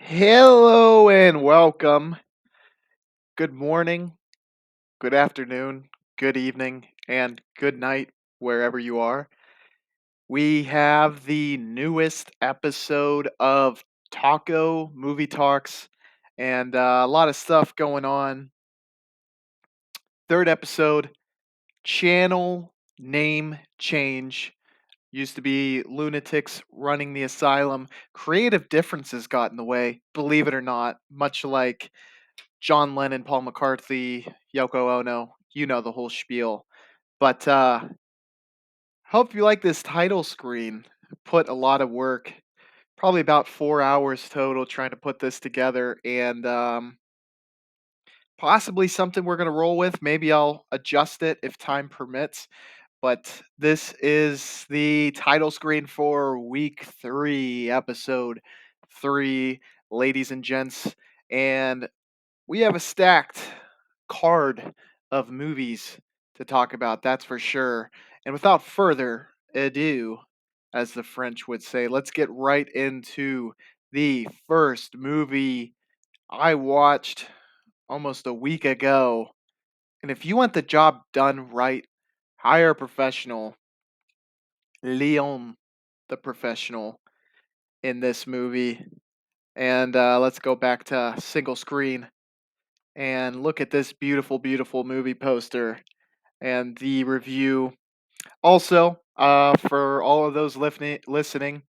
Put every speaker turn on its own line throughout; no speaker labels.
Hello and welcome. Good morning, good afternoon, good evening, and good night, wherever you are. We have the newest episode of Taco Movie Talks and a lot of stuff going on. Third episode, channel name change. Used to be lunatics running the asylum. Creative differences got in the way, believe it or not, much like John Lennon, Paul McCartney, Yoko Ono, you know the whole spiel. But hope you like this title screen. Put a lot of work, probably about 4 hours total, trying to put this together, and possibly something we're gonna roll with. Maybe I'll adjust it if time permits. But this is the title screen for week 3, episode 3, ladies and gents, and we have a stacked card of movies to talk about, that's for sure. And without further ado, as the French would say, let's get right into the first movie I watched almost a week ago. And if you want the job done right, hire a professional. Leon, the professional, in this movie. And let's go back to single screen and look at this beautiful, beautiful movie poster and the review. Also, for all of those listening,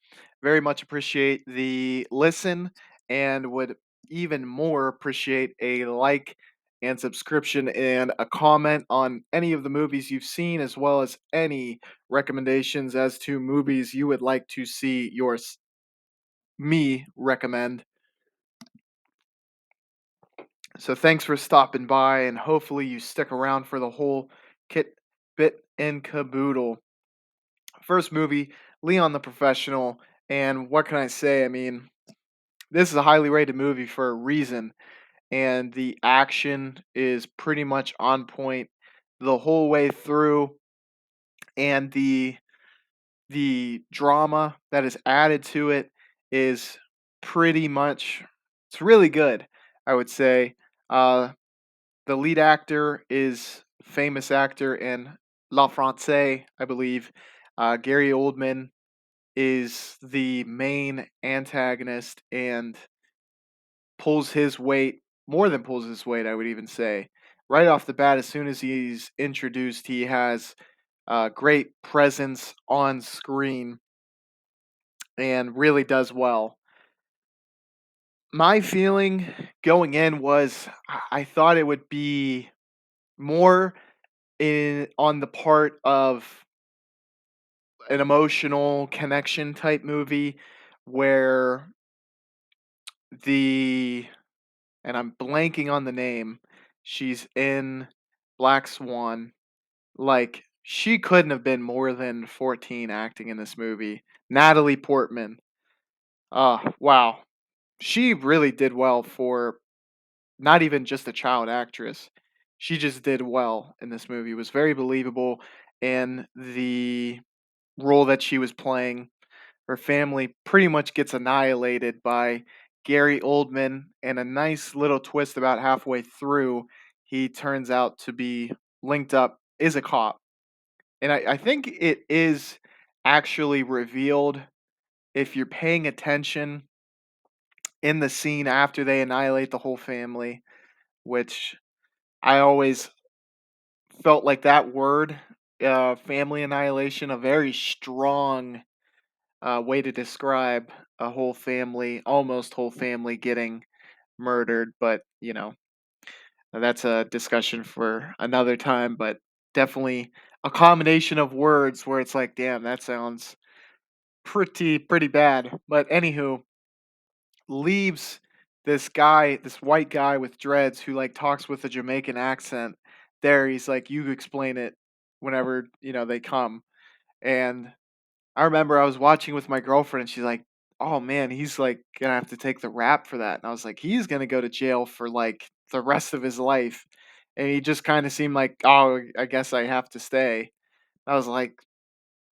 very much appreciate the listen and would even more appreciate a like and subscription and a comment on any of the movies you've seen, as well as any recommendations as to movies you would like to see me recommend. So thanks for stopping by, and hopefully you stick around for the whole kit bit and caboodle. First movie, Leon the Professional, and what can I say? I mean, this is a highly rated movie for a reason, and the action is pretty much on point the whole way through, and the drama that is added to it is pretty much it's really good, I would say. Uh, the lead actor is famous actor in La Francais, I believe. Gary Oldman is the main antagonist and pulls his weight, more than pulls his weight, I would even say. Right off the bat, as soon as he's introduced, he has great presence on screen and really does well. My feeling going in was I thought it would be more in on the part of an emotional connection type movie where the and I'm blanking on the name. She's in Black Swan. Like, she couldn't have been more than 14 acting in this movie. Natalie Portman. Wow. She really did well for not even just a child actress. She just did well in this movie. It was very believable in the role that she was playing. Her family pretty much gets annihilated by Gary Oldman, and a nice little twist about halfway through, he turns out to be linked up, is a cop. And I think it is actually revealed if you're paying attention in the scene after they annihilate the whole family, which I always felt like that word, family annihilation, a very strong way to describe a whole family, almost whole family getting murdered. But that's a discussion for another time. But definitely a combination of words where it's like, damn, that sounds pretty bad. But anywho, leaves this guy, this white guy with dreads who like talks with a Jamaican accent. There, he's like, you explain it whenever they come. And I remember I was watching with my girlfriend, and she's like, "Oh man, he's like gonna have to take the rap for that." And I was like, "He's gonna go to jail for like the rest of his life." And he just kind of seemed like, "Oh, I guess I have to stay." I was like,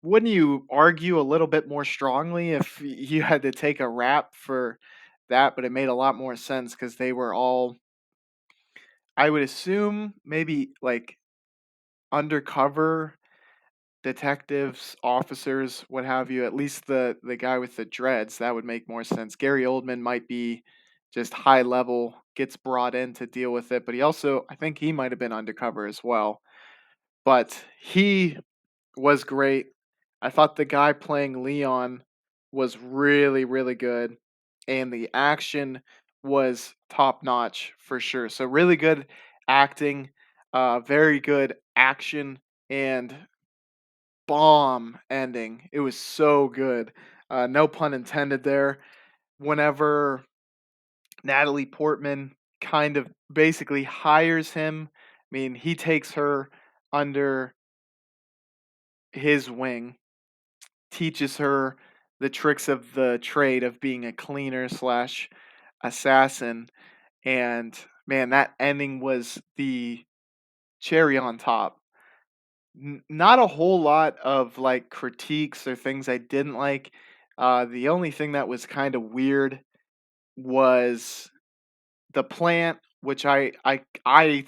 "Wouldn't you argue a little bit more strongly if you had to take a rap for that, but it made a lot more sense because they were all, I would assume, maybe like undercover detectives, officers, what have you. At least the guy with the dreads, that would make more sense. Gary Oldman might be just high level, gets brought in to deal with it, but he also, I think he might have been undercover as well. But he was great. I thought the guy playing Leon was really, really good, and the action was top notch for sure. So really good acting, very good action, and bomb ending. It was so good. No pun intended there. Whenever Natalie Portman kind of basically hires him, I mean, he takes her under his wing, teaches her the tricks of the trade of being a cleaner slash assassin. And man, that ending was the cherry on top. Not a whole lot of like critiques or things I didn't like. The only thing that was kind of weird was the plant, which I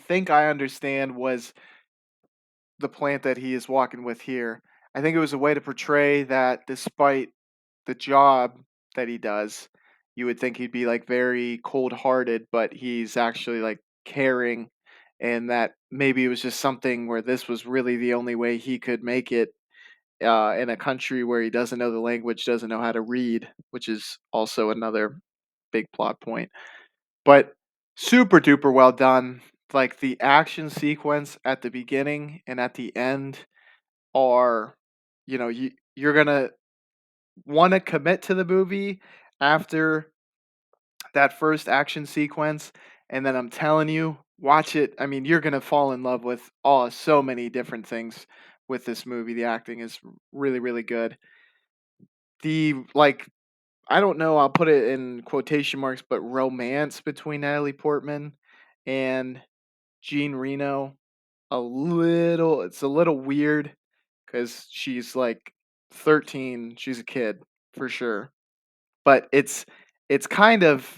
think I understand was the plant that he is walking with here. I think it was a way to portray that despite the job that he does, you would think he'd be like very cold-hearted, but he's actually like caring, and that maybe it was just something where this was really the only way he could make it in a country where he doesn't know the language, doesn't know how to read, which is also another big plot point. But super duper well done. Like the action sequence at the beginning and at the end are, you're gonna want to commit to the movie after that first action sequence, and then I'm telling you, watch it. I mean, you're gonna fall in love with so many different things with this movie. The acting is really, really good. The like, I don't know, I'll put it in quotation marks, but romance between Natalie Portman and Jean Reno, it's a little weird because she's like 13, she's a kid for sure. But it's kind of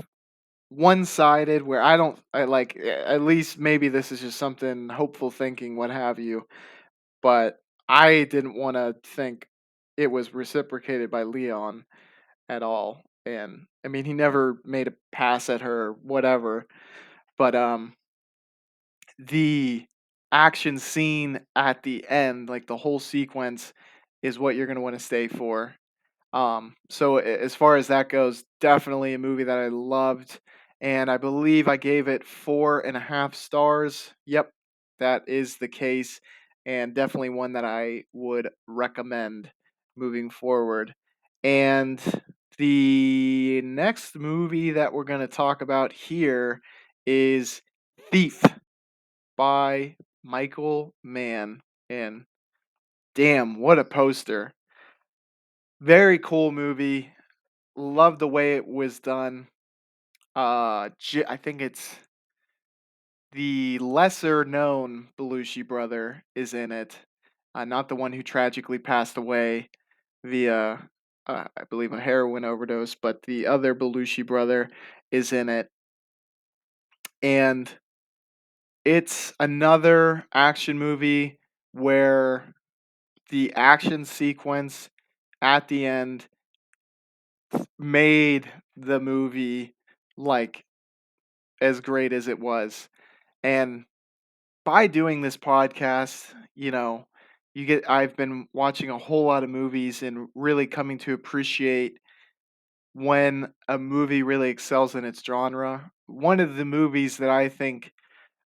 one-sided where I like, at least maybe this is just something hopeful thinking, what have you, but I didn't want to think it was reciprocated by Leon at all. And I mean, he never made a pass at her, whatever. But the action scene at the end, like the whole sequence, is what you're gonna want to stay for. So as far as that goes, definitely a movie that I loved, and I believe I gave it 4.5 stars. Yep, that is the case, and definitely one that I would recommend moving forward. And the next movie that we're going to talk about here is Thief by Michael Mann. And damn, what a poster! Very cool movie. Love the way it was done. I think it's the lesser known Belushi brother is in it, not the one who tragically passed away via, I believe, a heroin overdose, but the other Belushi brother is in it, and it's another action movie where the action sequence at the end made the movie like as great as it was. And by doing this podcast, I've been watching a whole lot of movies and really coming to appreciate when a movie really excels in its genre. One of the movies that I think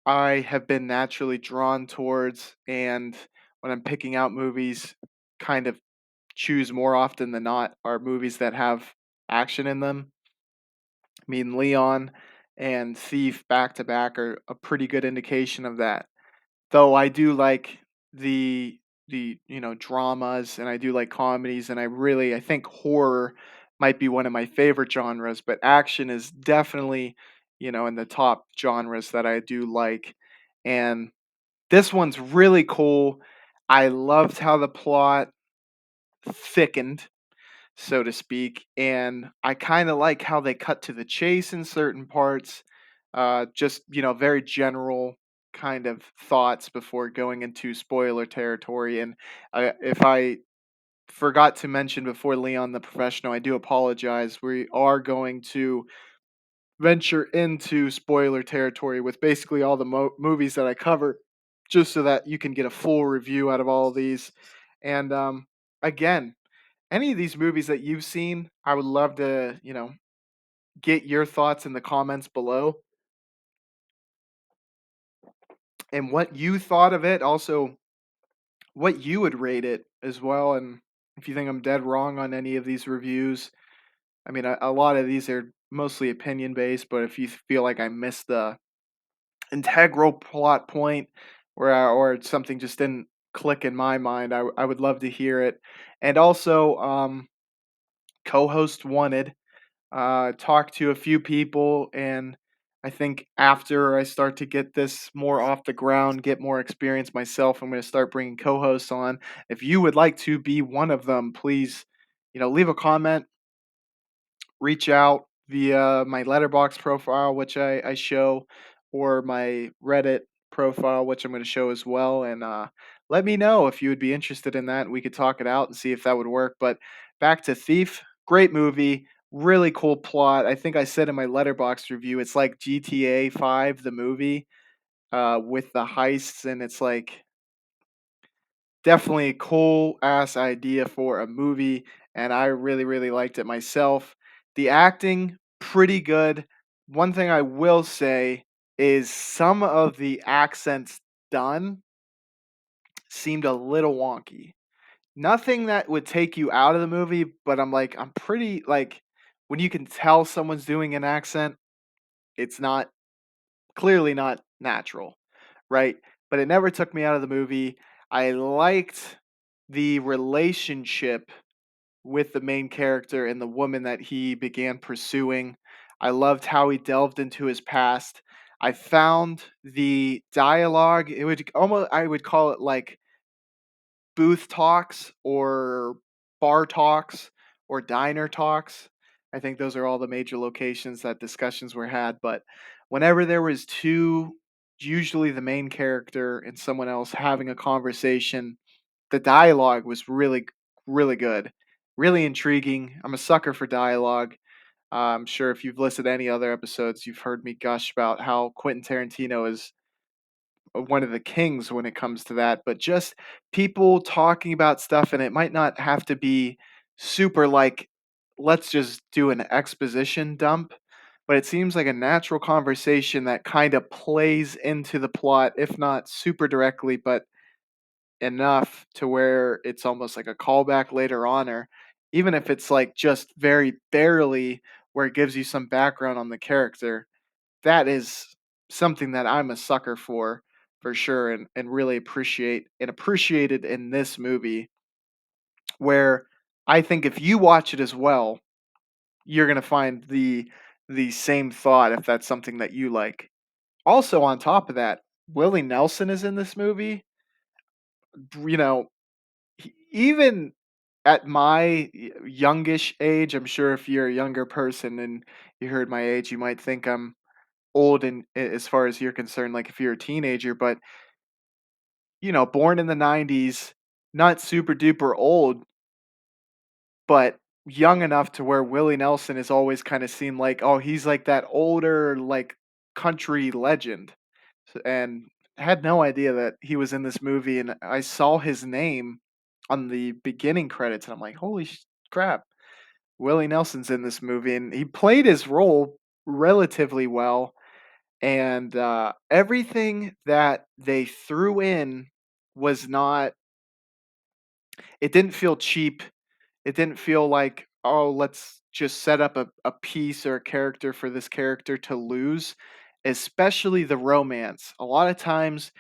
I have been naturally drawn towards, and when I'm picking out movies, kind of choose more often than not, are movies that have action in them. I mean, Leon and Thief back to back are a pretty good indication of that. Though I do like the dramas, and I do like comedies, and I think horror might be one of my favorite genres, but action is definitely, in the top genres that I do like. And this one's really cool. I loved how the plot thickened. so to speak. And I kind of like how they cut to the chase in certain parts. Just, very general kind of thoughts before going into spoiler territory. And if I forgot to mention before Leon the Professional, I do apologize. We are going to venture into spoiler territory with basically all the movies that I cover, just so that you can get a full review out of all of these. And again, any of these movies that you've seen, I would love to, get your thoughts in the comments below and what you thought of it. Also, what you would rate it as well. And if you think I'm dead wrong on any of these reviews, I mean, a lot of these are mostly opinion based, but if you feel like I missed the integral plot point or something just didn't click in my mind, I would love to hear it. And also, co-host wanted, talk to a few people, and I think after I start to get this more off the ground, get more experience myself, I'm going to start bringing co-hosts on. If you would like to be one of them, please, leave a comment, reach out via my letterbox profile, which I show, or my Reddit profile, which I'm going to show as well. And let me know if you would be interested in that. We could talk it out and see if that would work. But back to Thief, great movie, really cool plot. I think I said in my letterbox review, it's like GTA 5, the movie, with the heists, and it's like definitely a cool ass idea for a movie, and I really, really liked it myself. The acting, pretty good. One thing I will say is some of the accents done seemed a little wonky. Nothing that would take you out of the movie, but I'm pretty like when you can tell someone's doing an accent, it's not clearly not natural, right? But it never took me out of the movie. I liked the relationship with the main character and the woman that he began pursuing. I loved how he delved into his past. I found the dialogue, it would almost I would call it like booth talks or bar talks or diner talks. I think those are all the major locations that discussions were had. But whenever there was two, usually the main character and someone else having a conversation, the dialogue was really, really good, really intriguing. I'm a sucker for dialogue. I'm sure if you've listened to any other episodes, you've heard me gush about how Quentin Tarantino is one of the kings when it comes to that, but just people talking about stuff, and it might not have to be super like, let's just do an exposition dump, but it seems like a natural conversation that kind of plays into the plot, if not super directly, but enough to where it's almost like a callback later on, or even if it's like just very barely where it gives you some background on the character. That is something that I'm a sucker for sure, and really appreciated in this movie, where I think if you watch it as well, you're gonna find the same thought if that's something that you like. Also, on top of that, Willie Nelson is in this movie. You know, even at my youngish age, I'm sure if you're a younger person and you heard my age, you might think I'm old in as far as you're concerned, like if you're a teenager, but born in the 90s, not super duper old, but young enough to where Willie Nelson has always kind of seemed like, oh, he's like that older, like country legend. And had no idea that he was in this movie. And I saw his name on the beginning credits, and I'm like, holy crap, Willie Nelson's in this movie. And he played his role relatively well. And everything that they threw in was not, it didn't feel cheap. It didn't feel like, oh, let's just set up a piece or a character for this character to lose, especially the romance. A lot of times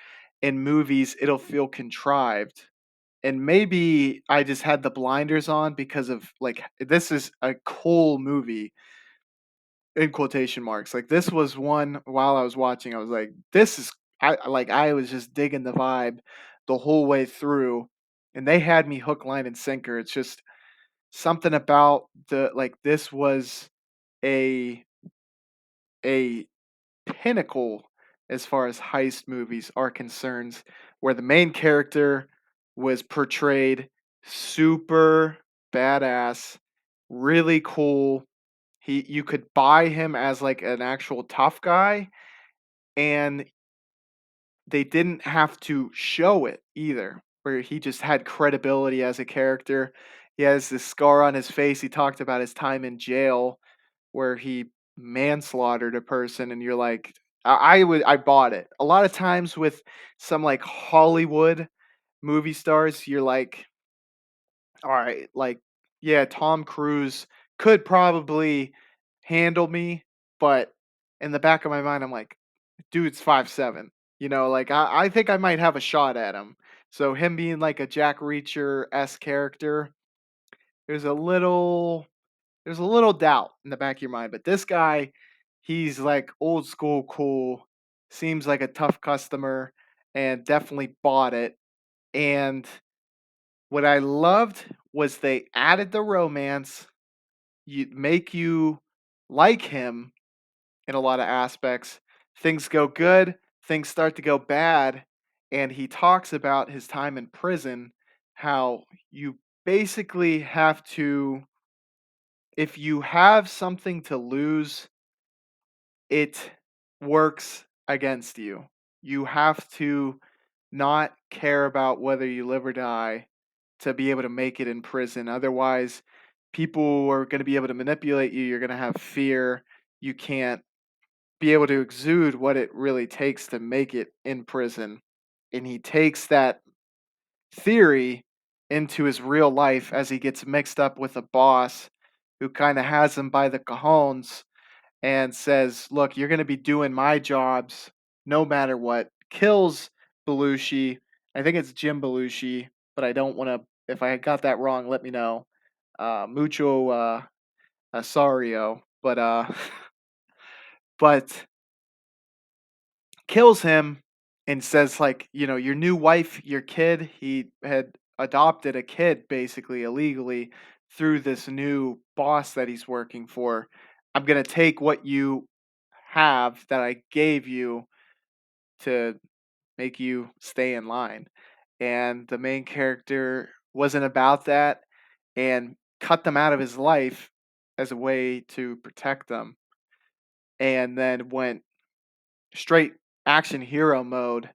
in movies, it'll feel contrived. And maybe I just had the blinders on because of like, this is a cool movie in quotation marks. Like this was one while I was watching, I was like, this is I was just digging the vibe the whole way through. And they had me hook, line, and sinker. It's just something about the like this was a a pinnacle as far as heist movies are concerned, where the main character was portrayed super badass, really cool. You could buy him as like an actual tough guy, and they didn't have to show it either, where he just had credibility as a character. He has this scar on his face. He talked about his time in jail where he manslaughtered a person, and you're like, I bought it. A lot of times with some like Hollywood movie stars, you're like, all right, like, yeah, Tom Cruise could probably handle me, but in the back of my mind, I'm like, dude's 5'7". Like I think I might have a shot at him. So him being like a Jack Reacher esque character, there's a little there's a little doubt in the back of your mind. But this guy, he's like old school cool, seems like a tough customer, and definitely bought it. And what I loved was they added the romance, make you like him in a lot of aspects. Things go good, things start to go bad, and he talks about his time in prison, how you basically have to, if you have something to lose, it works against you. You have to not care about whether you live or die to be able to make it in prison. Otherwise, people are going to be able to manipulate you. You're going to have fear. You can't be able to exude what it really takes to make it in prison. And he takes that theory into his real life as he gets mixed up with a boss who kind of has him by the cajones and says, "Look, you're going to be doing my jobs no matter what." Kills Belushi. I think it's Jim Belushi, but I don't want to. If I got that wrong, let me know. Mucho sorrio, but kills him and says like, your new wife, your kid. He had adopted a kid basically illegally through this new boss that he's working for. I'm gonna take what you have that I gave you to make you stay in line. And the main character wasn't about that and cut them out of his life as a way to protect them. And then went straight action hero mode.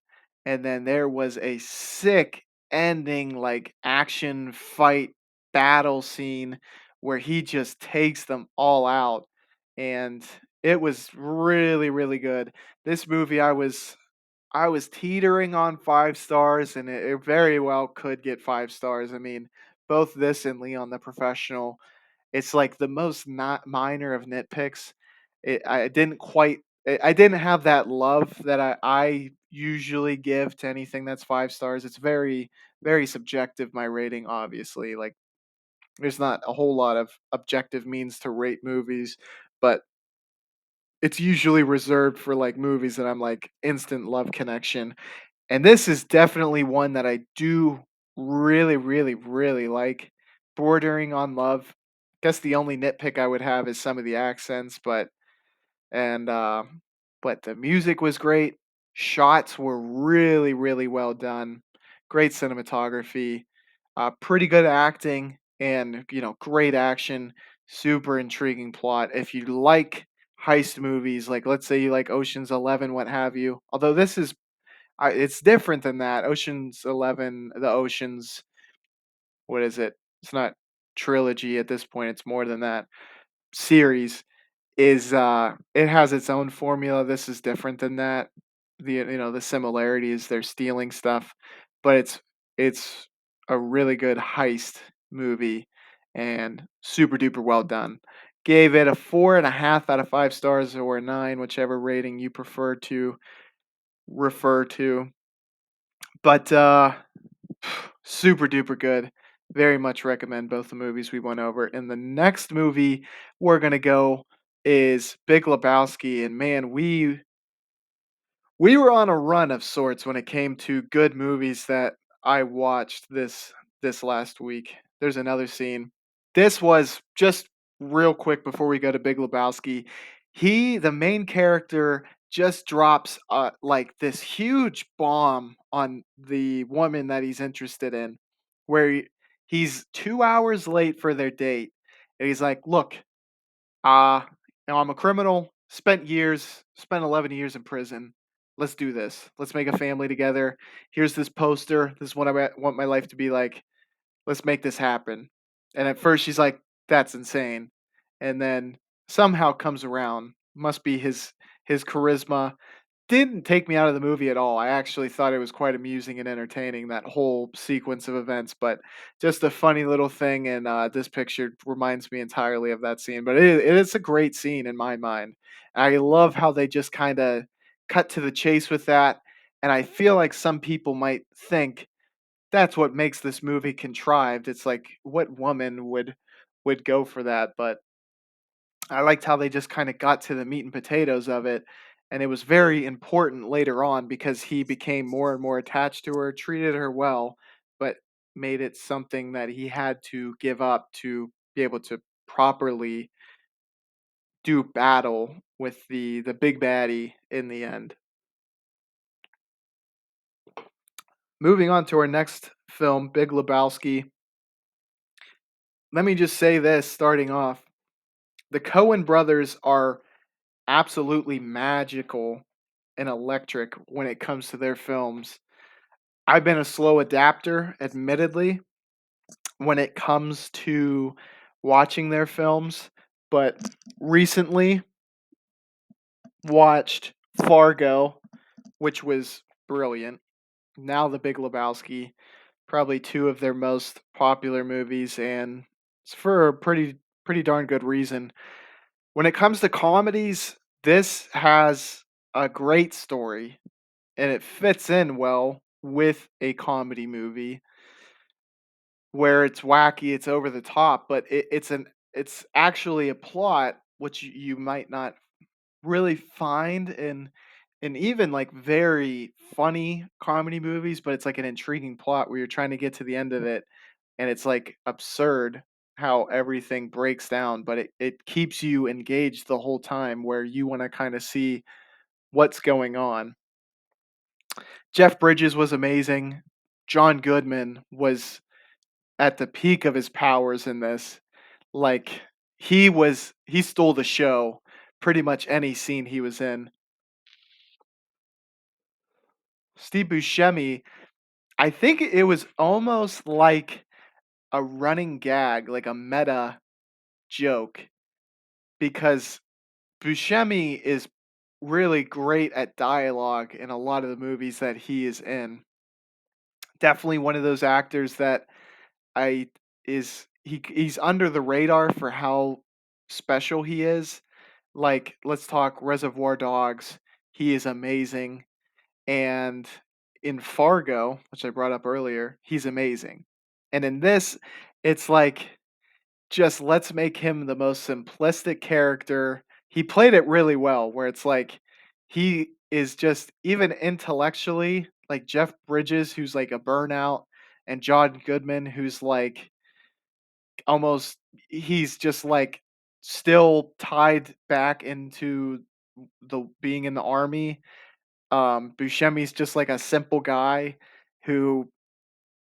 And then there was a sick ending, like action fight battle scene where he just takes them all out. And it was really, really good. This movie, I was teetering on 5 stars, and it very well could get 5 stars. I mean, both this and Leon the Professional, it's like the most not minor of nitpicks. I didn't quite. I didn't have that love that I usually give to anything that's 5 stars. It's very, very subjective. My rating, obviously, like there's not a whole lot of objective means to rate movies, but it's usually reserved for like movies that I'm like instant love connection. And this is definitely one that I do really, really, really like, bordering on love. Guess the only nitpick I would have is some of the accents, and but the music was great. Shots were really, really well done. Great cinematography, pretty good acting, and great action. Super intriguing plot. If you like heist movies, like let's say you like Ocean's 11, what have you. Although this is it's different than that. Ocean's 11, the Oceans, what is it? It's not trilogy at this point. It's more than that. Series is it has its own formula. This is different than that. The similarities, they're stealing stuff, but it's a really good heist movie and super duper well done. Gave it a 4.5 out of 5 stars or a 9, whichever rating you prefer to refer to. But super duper good. Very much recommend both the movies we went over. And the next movie we're gonna go is Big Lebowski. And man, we were on a run of sorts when it came to good movies that I watched this last week. There's another scene. This was just real quick before we go to Big Lebowski. The main character, just drops like this huge bomb on the woman that he's interested in, where he's 2 hours late for their date, and he's like, "Look, uh, I'm a criminal. Spent 11 years in prison. Let's do this. Let's make a family together. Here's this poster. This is what want my life to be like. Let's make this happen." And at first she's like, "That's insane." And then somehow comes around. Must be his charisma. Didn't take me out of the movie at all. I actually thought it was quite amusing and entertaining, that whole sequence of events, but just a funny little thing, and this picture reminds me entirely of that scene. But it is a great scene in my mind. I love how they just kind of cut to the chase with that. And I feel like some people might think that's what makes this movie contrived. It's like, what woman would go for that? But I liked how they just kind of got to the meat and potatoes of it. And it was very important later on because he became more and more attached to her, treated her well, but made it something that he had to give up to be able to properly do battle with the big baddie in the end. Moving on to our next film, Big Lebowski. Let me just say this starting off. The Coen brothers are absolutely magical and electric when it comes to their films. I've been a slow adapter, admittedly, when it comes to watching their films, but recently watched Fargo, which was brilliant. Now The Big Lebowski, probably two of their most popular movies, and it's for a pretty darn good reason. When it comes to comedies, this has a great story and it fits in well with a comedy movie where it's wacky, it's over the top, but it's actually a plot which you might not really find in even like very funny comedy movies, but it's like an intriguing plot where you're trying to get to the end of it and it's like absurd how everything breaks down, but it keeps you engaged the whole time where you want to kind of see what's going on. Jeff Bridges was amazing. John Goodman was at the peak of his powers in this. Like he stole the show pretty much any scene he was in. Steve Buscemi, I think it was almost like a running gag, like a meta joke because Buscemi is really great at dialogue in a lot of the movies that he is in. Definitely one of those actors that I he's under the radar for how special he is. Like, let's talk Reservoir Dogs. He is amazing. And in Fargo, which I brought up earlier, he's amazing. And in this, it's like just let's make him the most simplistic character. He played it really well, where it's like he is just even intellectually like Jeff Bridges, who's like a burnout, and John Goodman, who's like almost he's just like still tied back into the being in the army. Buscemi's just like a simple guy who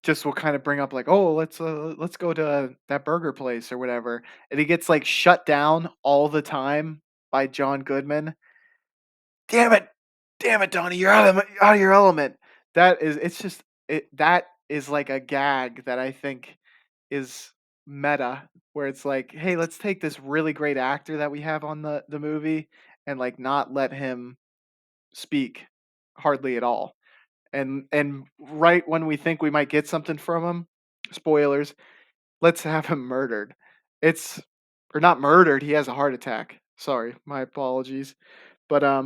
just will kind of bring up like, "Oh, let's go to that burger place or whatever," and he gets like shut down all the time by John Goodman. Damn it, damn it, Donnie, you're out of your element. That is like a gag that I think is meta, where it's like, hey, let's take this really great actor that we have on the movie and like not let him speak hardly at all. And right when we think we might get something from him, spoilers, let's have him murdered. It's or not murdered, he has a heart attack. Sorry, my apologies. But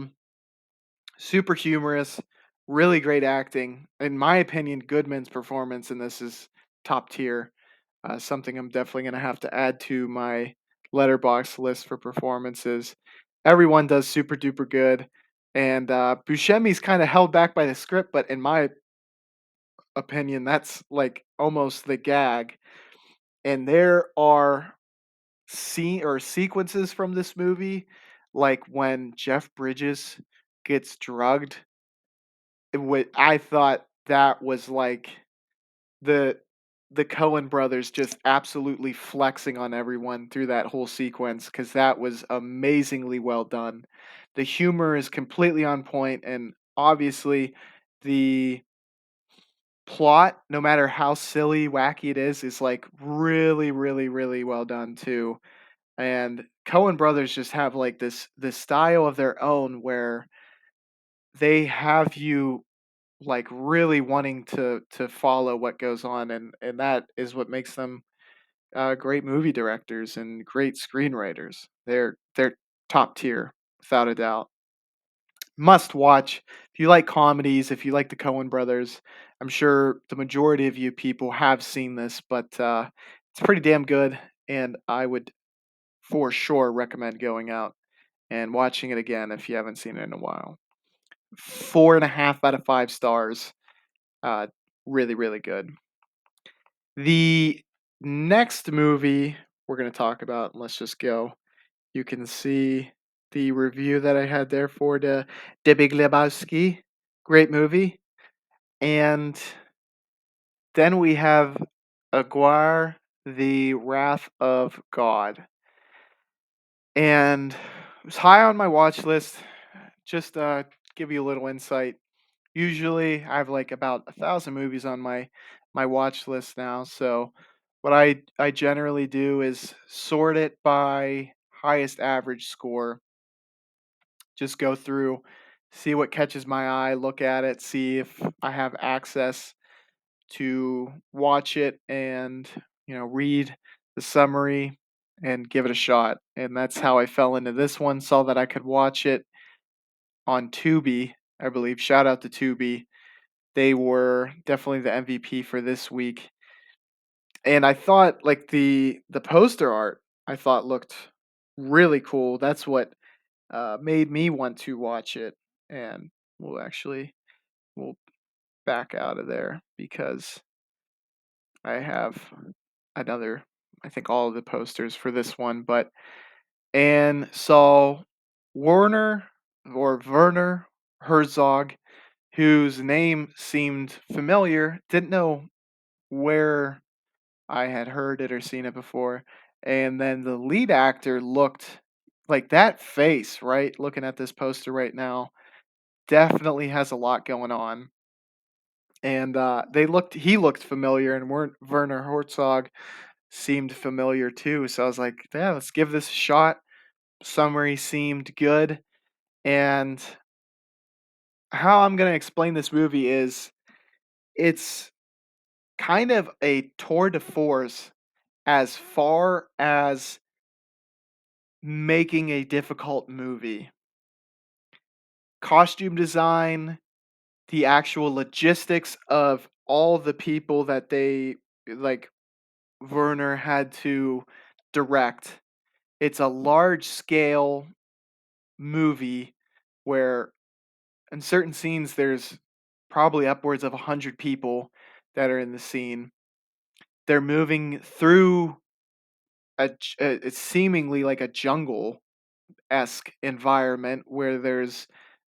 super humorous, really great acting. In my opinion, Goodman's performance in this is top tier. Something I'm definitely going to have to add to my letterbox list for performances. Everyone does super duper good. And Buscemi's kind of held back by the script, but in my opinion, that's like almost the gag. and there are scene or sequences from this movie, like when Jeff Bridges gets drugged. I thought that was like the the Cohen brothers just absolutely flexing on everyone through that whole sequence because that was amazingly well done. The humor is completely on point, and obviously the plot, no matter how silly, wacky it is like really, really, really well done too. And Cohen brothers just have like this style of their own where they have you like really wanting to follow what goes on, and that is what makes them great movie directors and great screenwriters. They're top tier without a doubt. Must watch if you like comedies, if you like the Coen brothers. I'm sure the majority of you people have seen this, but it's pretty damn good, and I would for sure recommend going out and watching it again if you haven't seen it in a while. 4.5 out of 5 stars. Uh, really, really good. The next movie we're going to talk about, let's just go. You can see the review that I had there for the Big Lebowski. Great movie. And then we have Aguirre, The Wrath of God. And it was high on my watch list. Just give you a little insight. Usually, I have like about 1,000 movies on my watch list now. So, what I generally do is sort it by highest average score. Just go through, see what catches my eye, look at it, see if I have access to watch it, and read the summary and give it a shot. And that's how I fell into this one. Saw that I could watch it on Tubi, I believe. Shout out to Tubi. They were definitely the MVP for this week. And I thought like the poster art I thought looked really cool. That's what made me want to watch it. And we'll back out of there because I have another, I think all of the posters for this one, but and saw Werner or Werner Herzog, whose name seemed familiar. Didn't know where I had heard it or seen it before. And then the lead actor looked like that face, right? Looking at this poster right now, definitely has a lot going on. And he looked familiar, and Werner Herzog seemed familiar too. So I was like, yeah, let's give this a shot. Summary seemed good. And how I'm going to explain this movie is it's kind of a tour de force as far as making a difficult movie. Costume design, the actual logistics of all the people that they like Werner had to direct. It's a large scale movie where in certain scenes there's probably upwards of 100 people that are in the scene. They're moving through it's seemingly like a jungle esque environment where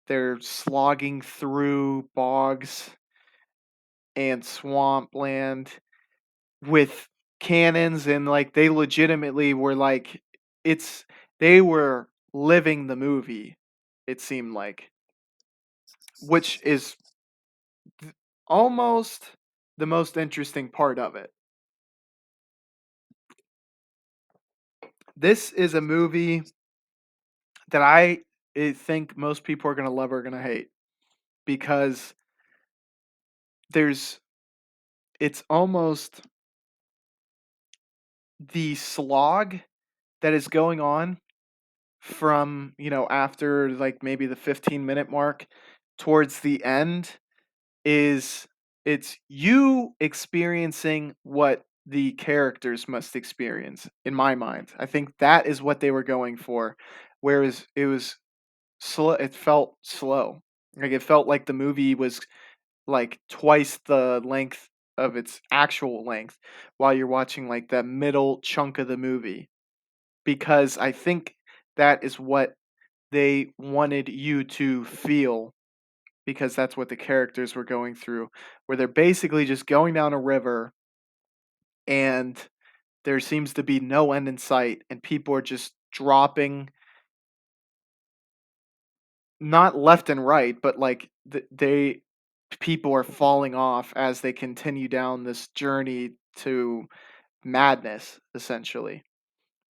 they're slogging through bogs and swampland with cannons, and like they legitimately were like it's they were living the movie, it seemed like, which is almost the most interesting part of it. This is a movie that I think most people are going to love or going to hate because there's it's almost the slog that is going on from, after like maybe the 15-minute mark towards the end is it's you experiencing what the characters must experience in my mind. I think that is what they were going for. Whereas it was slow, it felt slow. Like it felt like the movie was like twice the length of its actual length while you're watching like the middle chunk of the movie, because I think that is what they wanted you to feel, because that's what the characters were going through, where they're basically just going down a river and there seems to be no end in sight and people are just dropping, not left and right, but like they people are falling off as they continue down this journey to madness essentially.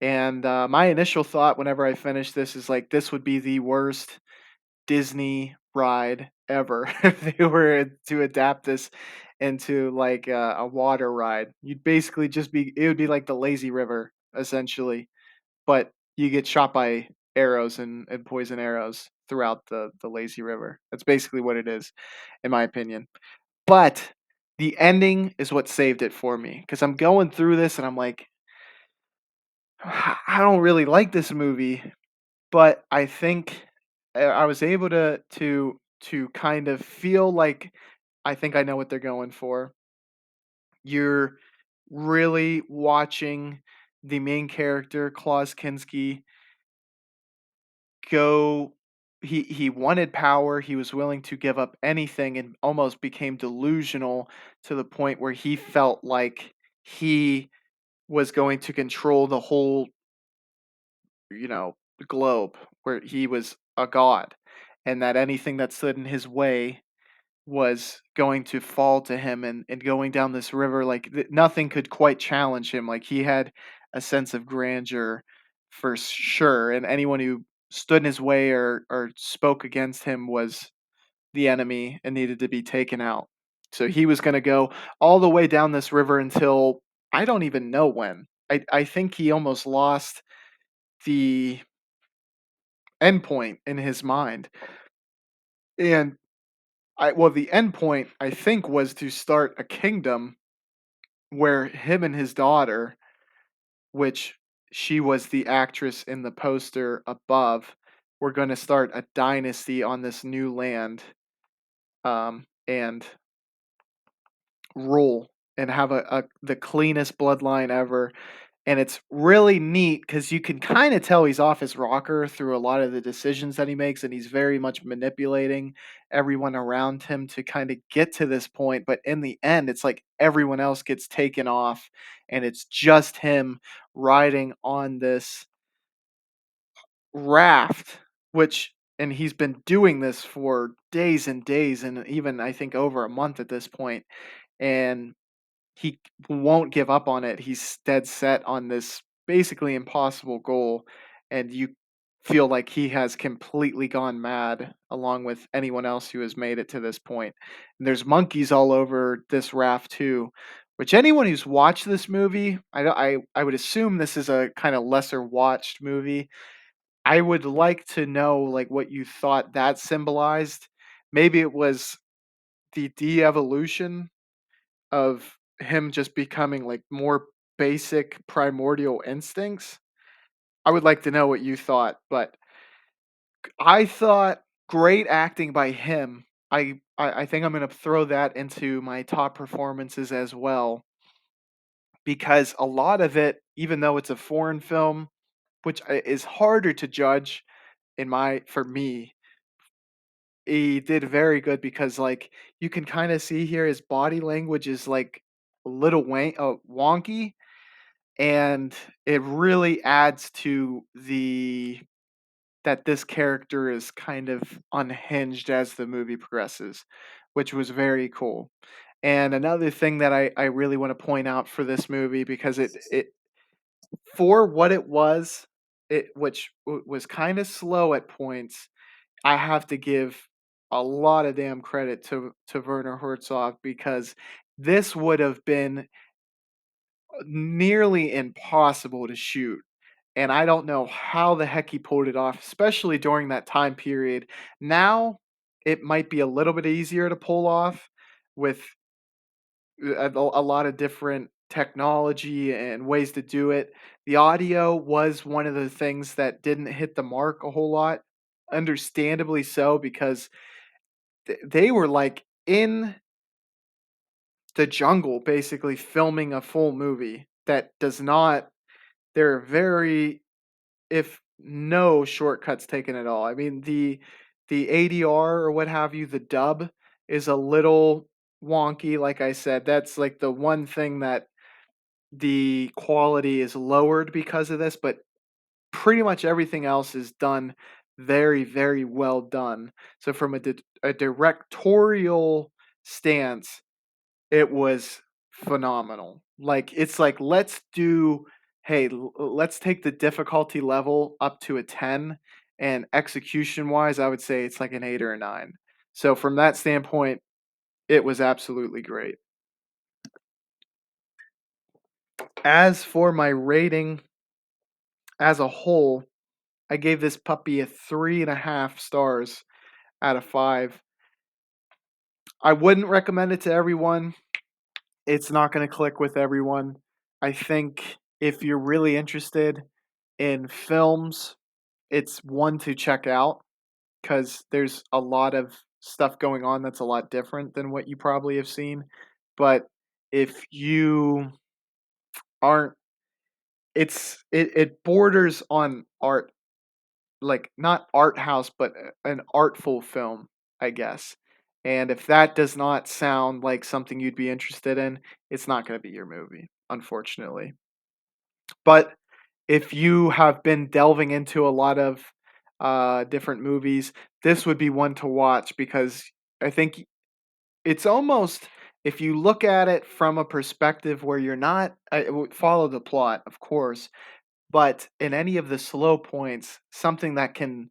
And my initial thought whenever I finished this is like this would be the worst Disney ride ever if they were to adapt this into like a water ride. You'd basically just be, it would be like the lazy river essentially, but you get shot by arrows and poison arrows throughout the lazy river. That's basically what it is, in my opinion. But the ending is what saved it for me because I'm going through this and I'm like, I don't really like this movie, but I think I was able to kind of feel like I think I know what they're going for. You're really watching the main character, Klaus Kinski, go. He wanted power. He was willing to give up anything and almost became delusional to the point where he felt like he was going to control the whole, globe, where he was a god, and that anything that stood in his way was going to fall to him, and going down this river, like nothing could quite challenge him. Like he had a sense of grandeur for sure, and anyone who stood in his way or spoke against him was the enemy and needed to be taken out. So he was going to go all the way down this river until I don't even know when. I think he almost lost the endpoint in his mind. And the endpoint I think was to start a kingdom where him and his daughter, which she was the actress in the poster above, were going to start a dynasty on this new land, and rule and have a the cleanest bloodline ever. And it's really neat because you can kind of tell he's off his rocker through a lot of the decisions that he makes, and he's very much manipulating everyone around him to kind of get to this point. But in the end, it's like everyone else gets taken off, and it's just him riding on this raft, which, and he's been doing this for days and days, and even I think over a month at this point, and he won't give up on it. He's dead set on this basically impossible goal, and you feel like he has completely gone mad along with anyone else who has made it to this point. And there's monkeys all over this raft too, which anyone who's watched this movie, I would assume this is a kind of lesser watched movie. I would like to know like what you thought that symbolized. Maybe it was the de-evolution of him just becoming like more basic primordial instincts. I would like to know what you thought, but I thought great acting by him. I think I'm gonna throw that into my top performances as well, because a lot of it, even though it's a foreign film, which is harder to judge in my for me, he did very good because like you can kind of see here his body language is like a little wonky, and it really adds to the that this character is kind of unhinged as the movie progresses, which was very cool. And another thing that I really want to point out for this movie, because it for what it was, it which was kind of slow at points, I have to give a lot of damn credit to Werner Herzog, because this would have been nearly impossible to shoot. And I don't know how the heck he pulled it off, especially during that time period. Now, it might be a little bit easier to pull off with a lot of different technology and ways to do it. The audio was one of the things that didn't hit the mark a whole lot, understandably so, because they were like in the jungle basically filming a full movie that does not there are very if no shortcuts taken at all. I mean, the ADR or what have you, the dub is a little wonky, like I said. That's like the one thing that the quality is lowered because of this, but pretty much everything else is done very, very well done. So from a directorial stance, it was phenomenal. Like, it's like, let's do hey, let's take the difficulty level up to a 10, and execution-wise, I would say it's like an 8 or a 9. So from that standpoint, it was absolutely great. As for my rating as a whole, I gave this puppy a 3.5 stars out of 5. I wouldn't recommend it to everyone. It's not gonna click with everyone. I think if you're really interested in films, it's one to check out because there's a lot of stuff going on that's a lot different than what you probably have seen. But if you aren't it borders on art, like, not art house, but an artful film, I guess. And if that does not sound like something you'd be interested in, it's not gonna be your movie, unfortunately. But if you have been delving into a lot of, different movies, this would be one to watch because I think it's almost if you look at it from a perspective where you're not follow the plot, of course, but in any of the slow points, something that can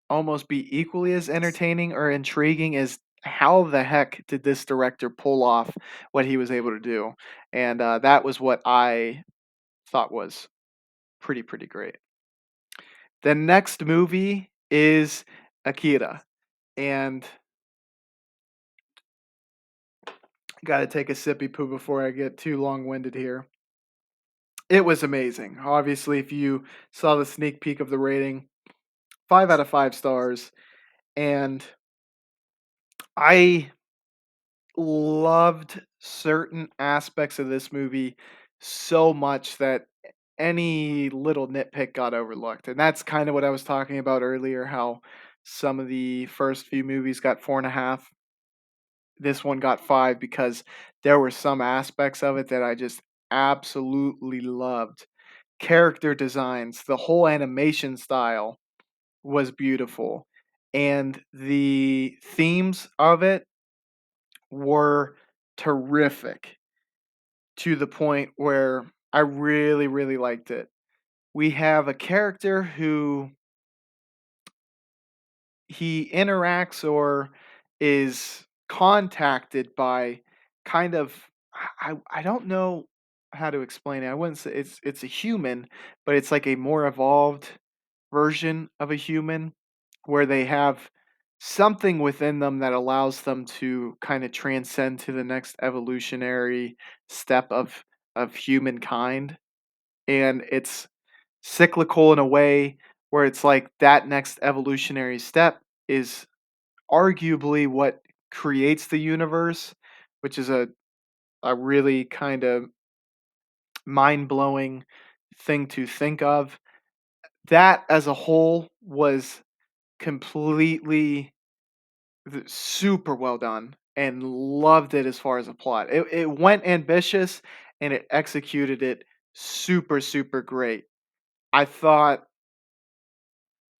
almost be equally as entertaining or intriguing is how the heck did this director pull off what he was able to do? And, that was what I thought was pretty great. The next movie is Akira, and gotta take a sippy poo before I get too long-winded here. It was amazing. Obviously, if you saw the sneak peek of the rating, 5 out of 5 stars, and I loved certain aspects of this movie so much that any little nitpick got overlooked. And that's kind of what I was talking about earlier, how some of the first few movies got 4.5. This one got 5 because there were some aspects of it that I just absolutely loved. Character designs, the whole animation style was beautiful. And the themes of it were terrific to the point where I really, really liked it. We have a character who he interacts or is contacted by kind of I don't know how to explain it. I wouldn't say it's a human, but it's like a more evolved version of a human where they have something within them that allows them to kind of transcend to the next evolutionary step of humankind, and it's cyclical in a way where it's like that next evolutionary step is arguably what creates the universe, which is a really kind of mind-blowing thing to think of. That as a whole was completely super well done and loved it as far as a plot. It went ambitious and it executed it super great. I thought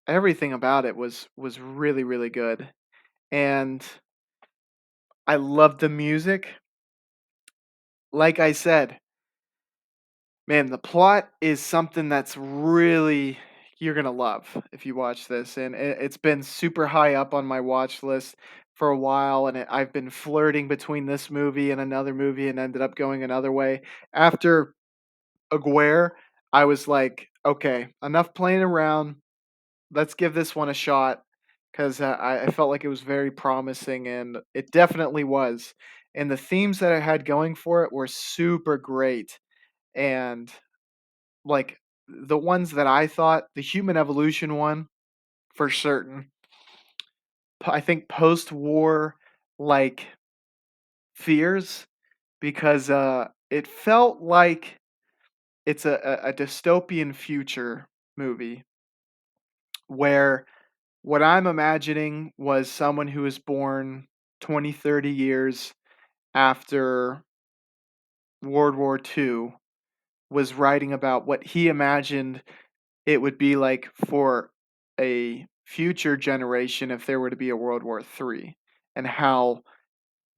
everything about it was really good, and I loved the music. Like I said, man, the plot is something that's really you're gonna love if you watch this, and it's been super high up on my watch list for a while, and I've been flirting between this movie and another movie, and ended up going another way. After Aguirre, I was like, okay, enough playing around. Let's give this one a shot because I felt like it was very promising, and it definitely was. And the themes that I had going for it were super great, and like the ones that I thought, the human evolution one for certain. I think post-war like fears because it felt like it's a dystopian future movie where what I'm imagining was someone who was born 20, 30 years after World War II was writing about what he imagined it would be like for a future generation if there were to be a World War III, and how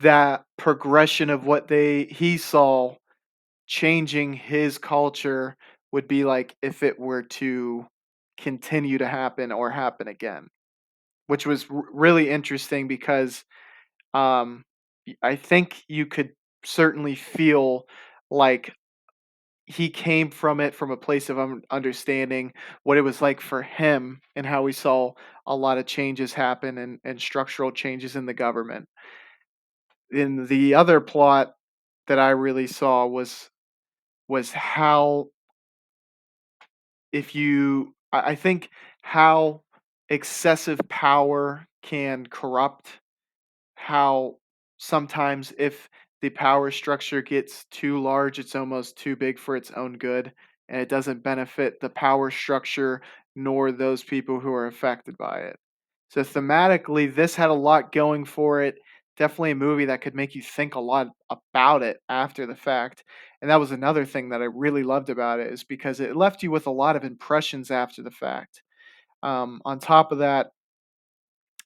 that progression of what they he saw changing his culture would be like if it were to continue to happen or happen again, which was really interesting because I think you could certainly feel like he came from it from a place of understanding what it was like for him and how we saw a lot of changes happen and structural changes in the government. In the other plot that I really saw was how if you I think how excessive power can corrupt, how sometimes if the power structure gets too large, it's almost too big for its own good, and it doesn't benefit the power structure nor those people who are affected by it. So thematically, this had a lot going for it. Definitely a movie that could make you think a lot about it after the fact. And that was another thing that I really loved about it is because it left you with a lot of impressions after the fact. On top of that,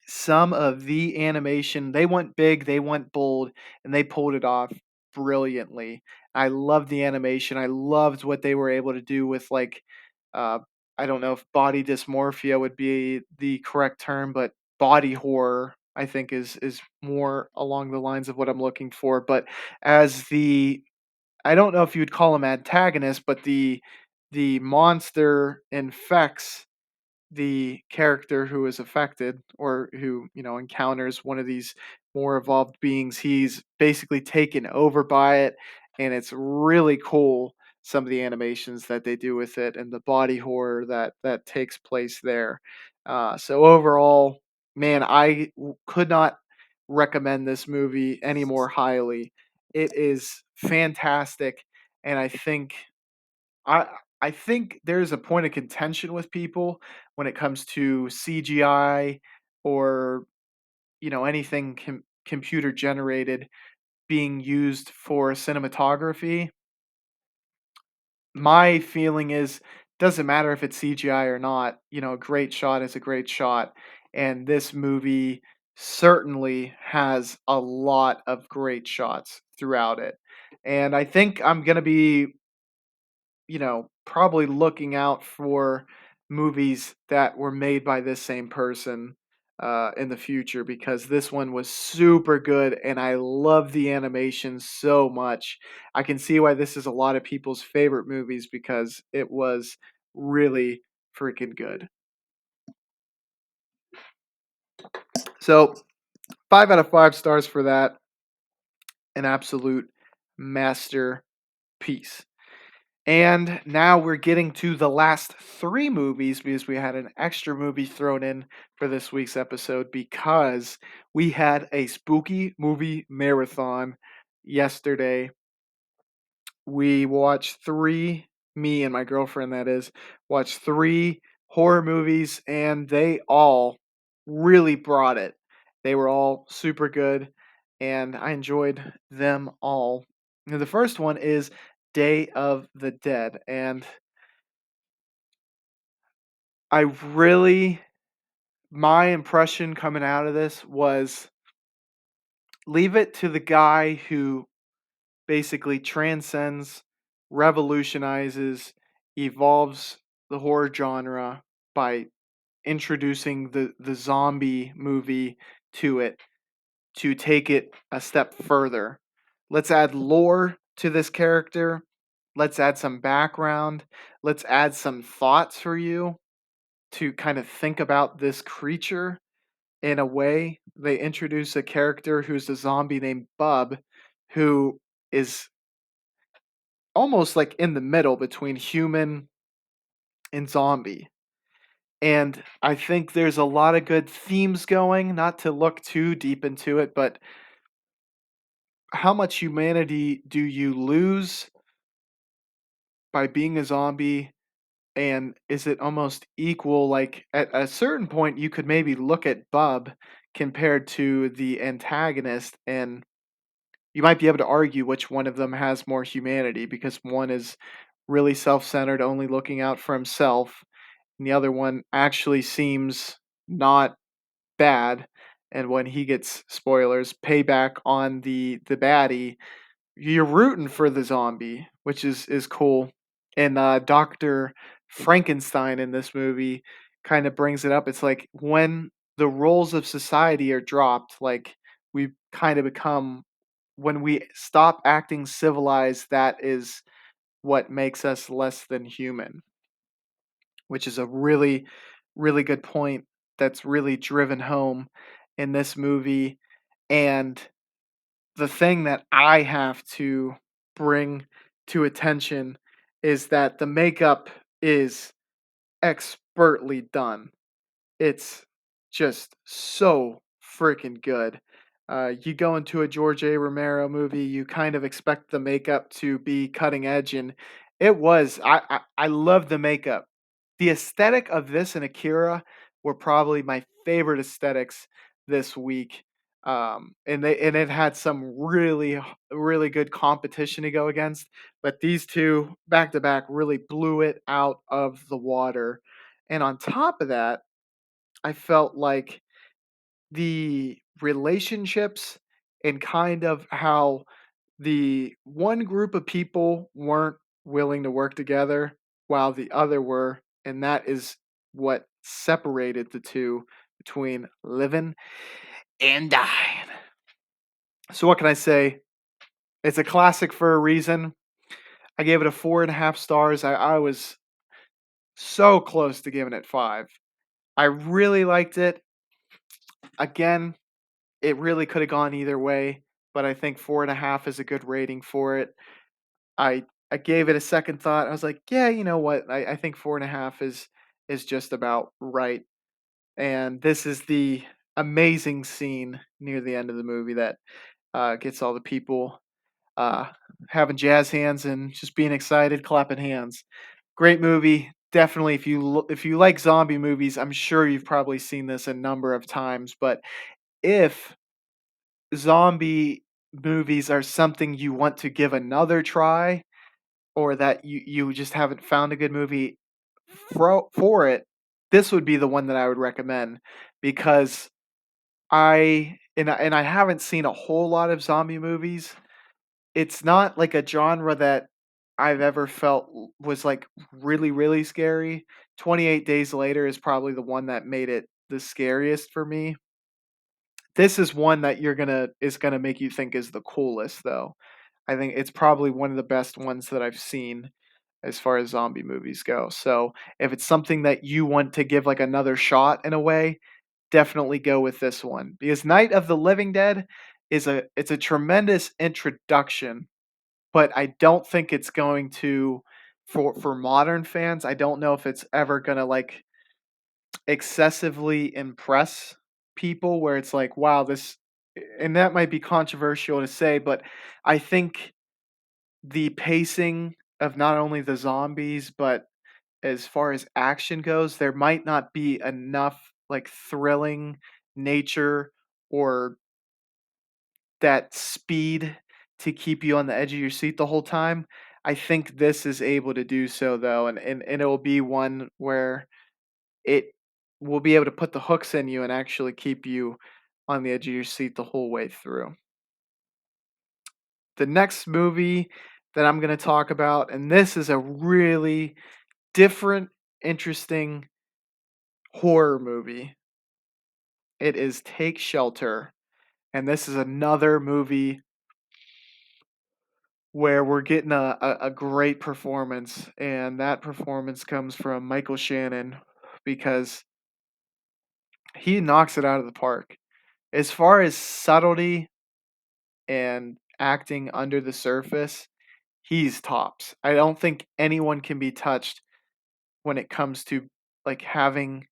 some of the animation, they went big, they went bold, and they pulled it off brilliantly. I loved the animation. I loved what they were able to do with like uh I don't know if body dysmorphia would be the correct term, but body horror I think is more along the lines of what I'm looking for. But as the I don't know if you'd call him antagonist, but the monster infects the character who is affected or who, encounters one of these more evolved beings, he's basically taken over by it. And it's really cool some of the animations that they do with it and the body horror that takes place there. So overall, man, could not recommend this movie any more highly. It is fantastic, and I I think there's a point of contention with people when it comes to CGI or, anything computer generated being used for cinematography. My feeling is doesn't matter if it's CGI or not, a great shot is a great shot. And this movie certainly has a lot of great shots throughout it. And I think I'm going to be probably looking out for movies that were made by this same person in the future because this one was super good and I love the animation so much. I can see why this is a lot of people's favorite movies because it was really freaking good. So, 5 out of 5 stars for that. An absolute masterpiece. And now we're getting to the last 3 movies because we had an extra movie thrown in for this week's episode because we had a spooky movie marathon yesterday. We watched me and my girlfriend, that is, watched 3 horror movies, and they all really brought it. They were all super good, and I enjoyed them all. Now, the first one is Day of the Dead, and I really my impression coming out of this was leave it to the guy who basically transcends, revolutionizes, evolves the horror genre by introducing the zombie movie to it to take it a step further. Let's add lore to this character. Let's add some background. Let's add some thoughts for you to kind of think about this creature in a way. They introduce a character who's a zombie named Bub, who is almost like in the middle between human and zombie. And I think there's a lot of good themes going, not to look too deep into it, but how much humanity do you lose by being a zombie, and is it almost equal? Like at a certain point, you could maybe look at Bub compared to the antagonist, and you might be able to argue which one of them has more humanity because one is really self centered, only looking out for himself, and the other one actually seems not bad. And when he gets spoilers, payback on the baddie, you're rooting for the zombie, which is cool. And Doctor Frankenstein in this movie kind of brings it up. It's like when the roles of society are dropped, like we kind of become when we stop acting civilized, that is what makes us less than human, which is a really, really good point that's really driven home in this movie. And the thing that I have to bring to attention is that the makeup is expertly done. It's just so freaking good. You go into a George A. Romero movie, you kind of expect the makeup to be cutting edge, and it was. I love the makeup. The aesthetic of this and Akira were probably my favorite aesthetics this week. And it had some really good competition to go against, but these two back to back really blew it out of the water. And on top of that, I felt like the relationships and kind of how the one group of people weren't willing to work together while the other were, and that is what separated the two between living and dying. So, what can I say? It's a classic for a reason. I gave it a 4.5 stars. I was so close to giving it five. I really liked it. Again, it really could have gone either way, but I think 4.5 is a good rating for it. I gave it a second thought. I was like, yeah, you know what? I think 4.5 is just about right. And this is the amazing scene near the end of the movie that gets all the people uh, having jazz hands and just being excited, clapping hands. Great movie. Definitely, if you like zombie movies, I'm sure you've probably seen this a number of times. But if zombie movies are something you want to give another try, or that you just haven't found a good movie for it, this would be the one that I would recommend because I haven't seen a whole lot of zombie movies. It's not like a genre that I've ever felt was like really scary. 28 Days Later is probably the one that made it the scariest for me. This is one that is gonna make you think is the coolest though. I think it's probably one of the best ones that I've seen as far as zombie movies go. So, if it's something that you want to give like another shot in a way, definitely go with this one because Night of the Living Dead it's a tremendous introduction, but I don't think it's going to for modern fans, I don't know if it's ever going to like excessively impress people where it's like, wow, this and that might be controversial to say, but I think the pacing of not only the zombies, but as far as action goes, there might not be enough like thrilling nature or that speed to keep you on the edge of your seat the whole time. I think this is able to do so though, and it will be one where it will be able to put the hooks in you and actually keep you on the edge of your seat the whole way through. The next movie that I'm going to talk about, and this is a really different, interesting horror movie. It is Take Shelter, and this is another movie where we're getting a great performance, and that performance comes from Michael Shannon because he knocks it out of the park. As far as subtlety and acting under the surface, he's tops. I don't think anyone can be touched when it comes to like having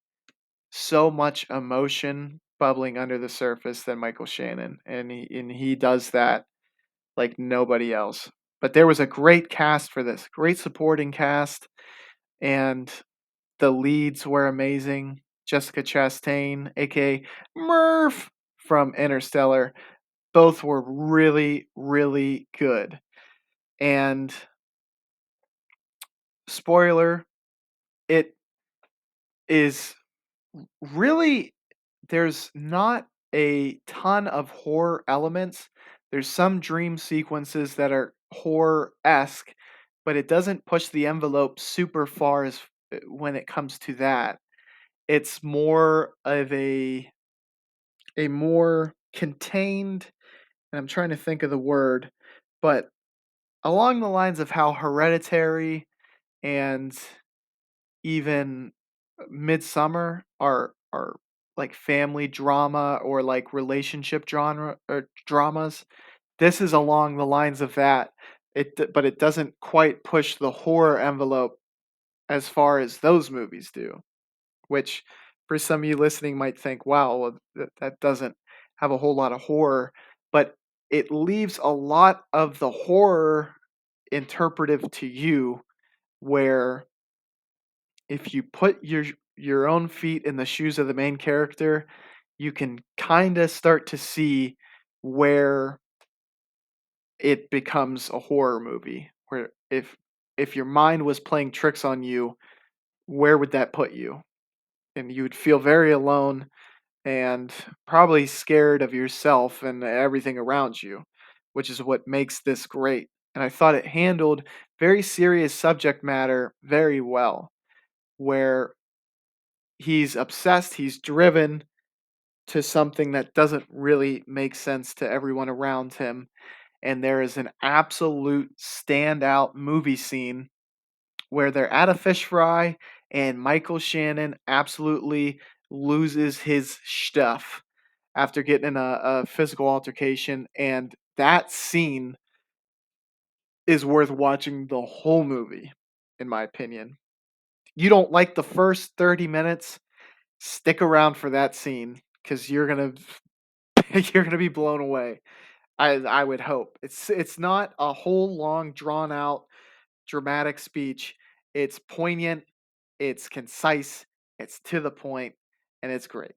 so much emotion bubbling under the surface than Michael Shannon, and he does that like nobody else. But there was a great cast for this, great supporting cast, and the leads were amazing. Jessica Chastain, aka Murph from Interstellar, both were really, really good. And spoiler, it is really there's not a ton of horror elements. There's some dream sequences that are horror-esque, but it doesn't push the envelope super far as when it comes to that. It's more of a more contained, and I'm trying to think of the word, but along the lines of how Hereditary and even Midsummer are like family drama or like relationship genre or dramas. This is along the lines of that. But it doesn't quite push the horror envelope as far as those movies do, which for some of you listening might think, wow, well, that doesn't have a whole lot of horror, but it leaves a lot of the horror interpretive to you, where if you put your own feet in the shoes of the main character, you can kind of start to see where it becomes a horror movie. Where if your mind was playing tricks on you, where would that put you? And you would feel very alone and probably scared of yourself and everything around you, which is what makes this great. And I thought it handled very serious subject matter very well, where he's obsessed, he's driven to something that doesn't really make sense to everyone around him. And there is an absolute standout movie scene where they're at a fish fry and Michael Shannon absolutely loses his stuff after getting in a physical altercation. And that scene is worth watching the whole movie, in my opinion. You don't like the first 30 minutes, stick around for that scene because you're gonna you're gonna be blown away. I would hope. It's not a whole long drawn out dramatic speech. It's poignant, it's concise, it's to the point, and it's great.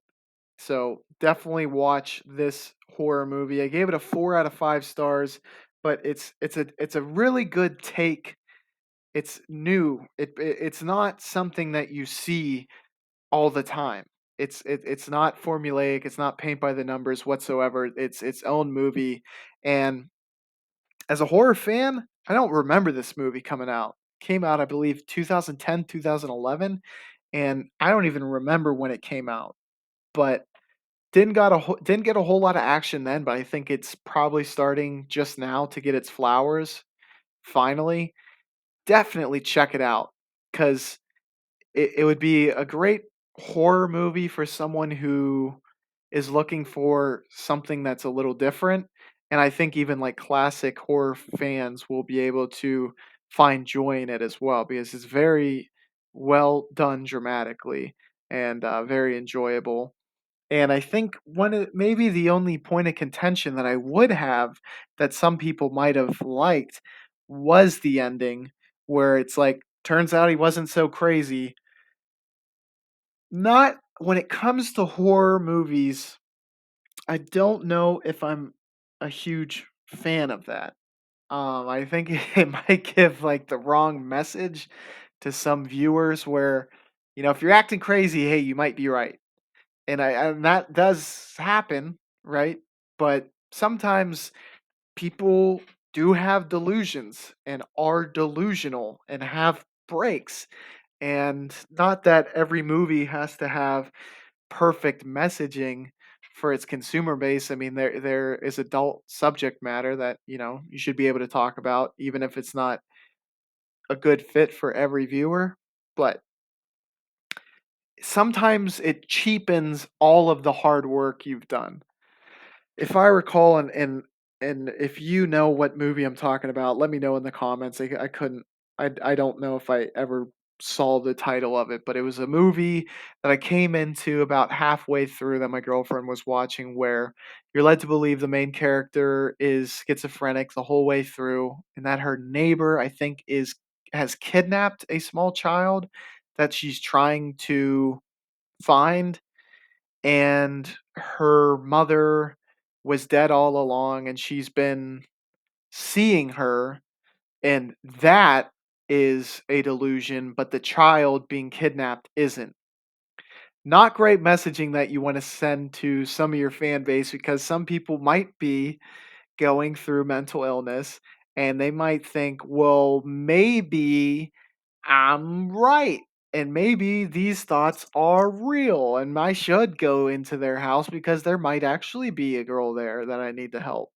So definitely watch this horror movie. I gave it a 4 out of 5 stars, but it's a really good take. It's new. It's not something that you see all the time. It's not formulaic. It's not paint by the numbers whatsoever. It's its own movie, and as a horror fan, I don't remember this movie coming out. Came out, I believe, 2010, 2011, and I don't even remember when it came out. But didn't get a whole lot of action then, but I think it's probably starting just now to get its flowers finally. Definitely check it out because it would be a great horror movie for someone who is looking for something that's a little different, and I think even, like, classic horror fans will be able to find joy in it as well because it's very well done dramatically and, very enjoyable, and I think one of maybe the only point of contention that I would have that some people might have liked was the ending where it's like, turns out he wasn't so crazy. Not when it comes to horror movies, I don't know if I'm a huge fan of that. I think it might give like the wrong message to some viewers where, if you're acting crazy, hey, you might be right. And that does happen, right? But sometimes people do have delusions and are delusional and have breaks. And not that every movie has to have perfect messaging for its consumer base. I mean, there is adult subject matter that, you should be able to talk about, even if it's not a good fit for every viewer. But sometimes it cheapens all of the hard work you've done. If I recall, and if you know what movie I'm talking about, let me know in the comments. I couldn't. I don't know if I ever saw the title of it, but it was a movie that I came into about halfway through that my girlfriend was watching, where you're led to believe the main character is schizophrenic the whole way through, and that her neighbor, I think, is has kidnapped a small child that she's trying to find, and her mother was dead all along, and she's been seeing her, and that is a delusion, but the child being kidnapped isn't. Not great messaging that you want to send to some of your fan base, because some people might be going through mental illness and they might think, well, maybe I'm right. And maybe these thoughts are real and I should go into their house because there might actually be a girl there that I need to help.